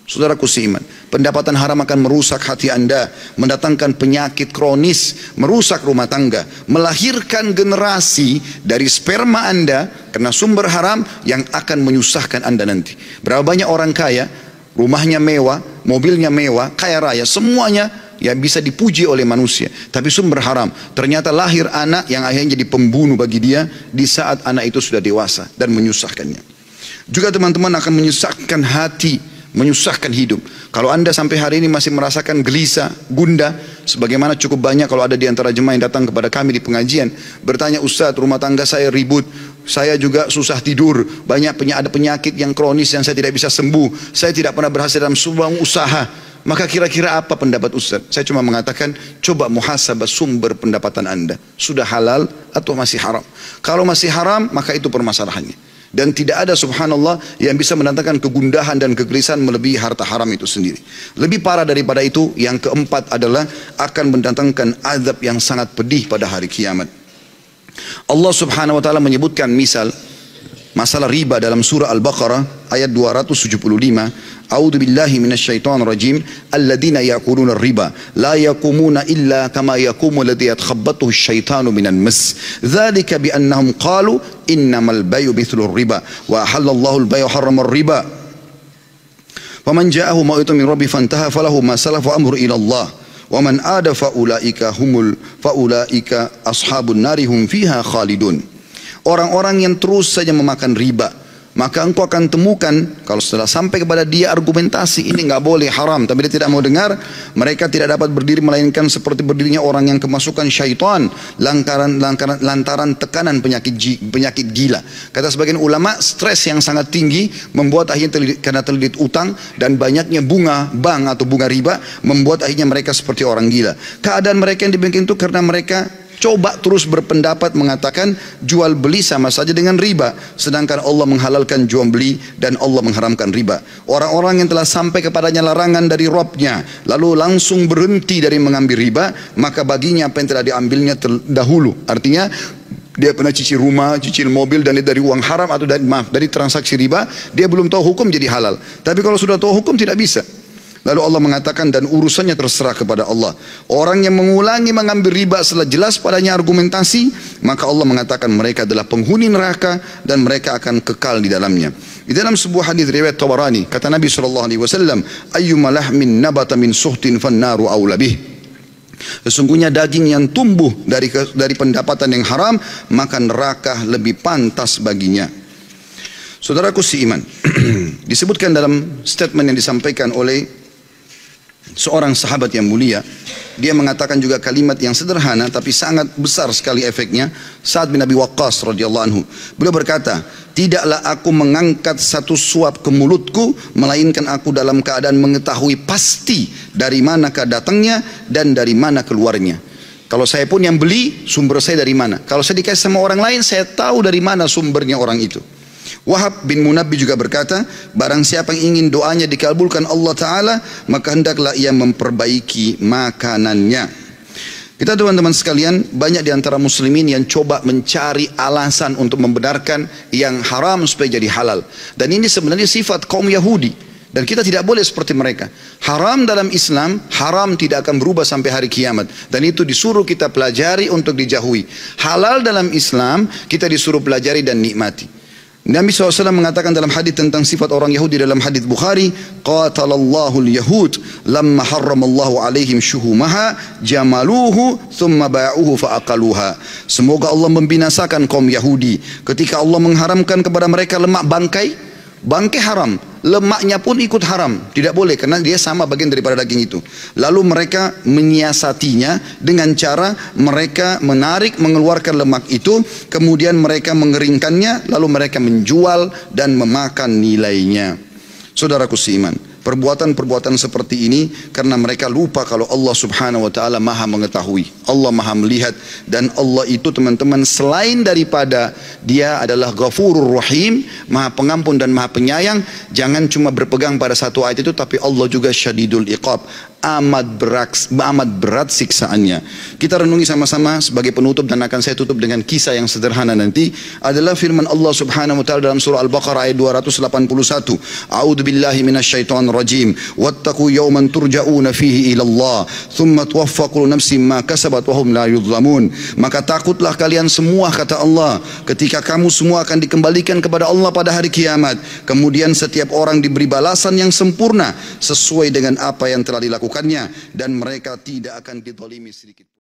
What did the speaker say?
Saudaraku seiman, pendapatan haram akan merusak hati Anda, mendatangkan penyakit kronis, merusak rumah tangga, melahirkan generasi dari sperma Anda karena sumber haram yang akan menyusahkan Anda nanti. Berapa banyak orang kaya, rumahnya mewah, mobilnya mewah, kaya raya, semuanya yang bisa dipuji oleh manusia, tapi sumber haram. Ternyata lahir anak yang akhirnya jadi pembunuh bagi dia di saat anak itu sudah dewasa dan menyusahkannya. Juga teman-teman akan menyusahkan hati, menyusahkan hidup. Kalau Anda sampai hari ini masih merasakan gelisah, gundah, sebagaimana cukup banyak kalau ada di antara jemaah yang datang kepada kami di pengajian, bertanya, Ustaz, rumah tangga saya ribut, saya juga susah tidur, ada penyakit yang kronis yang saya tidak bisa sembuh, saya tidak pernah berhasil dalam sebuah usaha. Maka kira-kira apa pendapat Ustaz? Saya cuma mengatakan, coba muhasabah sumber pendapatan Anda. Sudah halal atau masih haram? Kalau masih haram, maka itu permasalahannya. Dan tidak ada subhanallah yang bisa mendatangkan kegundahan dan kegelisahan melebihi harta haram itu sendiri. Lebih parah daripada itu, yang keempat adalah akan mendatangkan azab yang sangat pedih pada hari kiamat. Allah subhanahu wa ta'ala menyebutkan misal masalah riba dalam surah Al-Baqarah ayat 275. A'udzu billahi minasyaitonir rajim. Alladzina ya'kuluna ar-riba la yaqumuna illa kama yaqumu alladhi yatakhabbathu asy-syaitanu minan mas. Dzalika bi annahum qalu innamal bay'u mithlu ar-riba wa ahallallahu al-bay'a wa harrama ar-riba. Faman ja'ahu mau'izatun min rabbi fantaha falahu ma salafa amru ila Allah wa man ada faulaika ashabun nari hum fiha khalidun. Orang-orang yang terus saja memakan riba, maka engkau akan temukan kalau setelah sampai kepada dia argumentasi ini nggak boleh, haram, tapi dia tidak mau dengar, mereka tidak dapat berdiri melainkan seperti berdirinya orang yang kemasukan syaitan lantaran tekanan penyakit gila. Kata sebagian ulama, stres yang sangat tinggi membuat akhirnya karena terlilit utang dan banyaknya bunga bank atau bunga riba membuat akhirnya mereka seperti orang gila. Keadaan mereka yang demikian itu karena mereka coba terus berpendapat mengatakan jual beli sama saja dengan riba, sedangkan Allah menghalalkan jual beli dan Allah mengharamkan riba. Orang-orang yang telah sampai kepadanya larangan dari Rabbnya lalu langsung berhenti dari mengambil riba, maka baginya apa yang telah diambilnya terdahulu. Artinya dia pernah cicil rumah, cicil mobil dan dari uang haram atau dari transaksi riba, dia belum tahu hukum jadi halal. Tapi kalau sudah tahu hukum tidak bisa. Lalu Allah mengatakan dan urusannya terserah kepada Allah. Orang yang mengulangi mengambil riba setelah jelas padanya argumentasi, maka Allah mengatakan mereka adalah penghuni neraka dan mereka akan kekal di dalamnya. Di dalam sebuah hadis riwayat Tabarani, kata Nabi SAW, ayyuma lahmin nabata min suhtin fannaru awla bih. Sesungguhnya daging yang tumbuh dari pendapatan yang haram, maka neraka lebih pantas baginya. Saudaraku seiman, disebutkan dalam statement yang disampaikan oleh seorang sahabat yang mulia, dia mengatakan juga kalimat yang sederhana tapi sangat besar sekali efeknya. Sa'ad bin Abi Waqqas radhiyallahu anhu, beliau berkata, tidaklah aku mengangkat satu suap ke mulutku melainkan aku dalam keadaan mengetahui pasti dari manakah datangnya dan dari mana keluarnya. Kalau saya pun yang beli, sumber saya dari mana. Kalau saya dikasih sama orang lain, saya tahu dari mana sumbernya orang itu. Wahab bin Munabbi juga berkata, barang siapa yang ingin doanya dikabulkan Allah Ta'ala, maka hendaklah ia memperbaiki makanannya. Kita teman-teman sekalian, banyak di antara muslimin yang coba mencari alasan untuk membenarkan yang haram supaya jadi halal. Dan ini sebenarnya sifat kaum Yahudi. Dan kita tidak boleh seperti mereka. Haram dalam Islam, haram tidak akan berubah sampai hari kiamat. Dan itu disuruh kita pelajari untuk dijauhi. Halal dalam Islam, kita disuruh pelajari dan nikmati. Nabi SAW mengatakan dalam hadis tentang sifat orang Yahudi dalam hadis Bukhari, qatalallahu al-yahud lamma harramallahu alaihim syuhumaha jamaluhu thumma ba'uhu fa'aqaluha. Semoga Allah membinasakan kaum Yahudi ketika Allah mengharamkan kepada mereka lemak bangkai. Bangkai haram, lemaknya pun ikut haram, tidak boleh karena dia sama bagian daripada daging itu. Lalu mereka menyiasatinya dengan cara mereka menarik, mengeluarkan lemak itu, kemudian mereka mengeringkannya, lalu mereka menjual dan memakan nilainya. Saudaraku seiman, perbuatan-perbuatan seperti ini karena mereka lupa kalau Allah Subhanahu wa Ta'ala maha mengetahui, Allah maha melihat, dan Allah itu teman-teman selain daripada dia adalah Ghafurur Rahim, maha pengampun dan maha penyayang, jangan cuma berpegang pada satu ayat itu, tapi Allah juga Syadidul Iqab, amat berat siksaannya. Kita renungi sama-sama sebagai penutup, dan akan saya tutup dengan kisah yang sederhana nanti, adalah firman Allah Subhanahu wa Ta'ala dalam surah Al-Baqarah ayat 281. A'udzu billahi minasyaitonir rajim. Wattaqu yawman turja'una fihi ila Allah, thumma tuwaffa kullu nafsin ma kasabat wa hum la yudhlamun. Maka takutlah kalian semua, kata Allah, ketika kamu semua akan dikembalikan kepada Allah pada hari kiamat. Kemudian setiap orang diberi balasan yang sempurna sesuai dengan apa yang telah dilakukannya, dan mereka tidak akan dizalimi sedikit.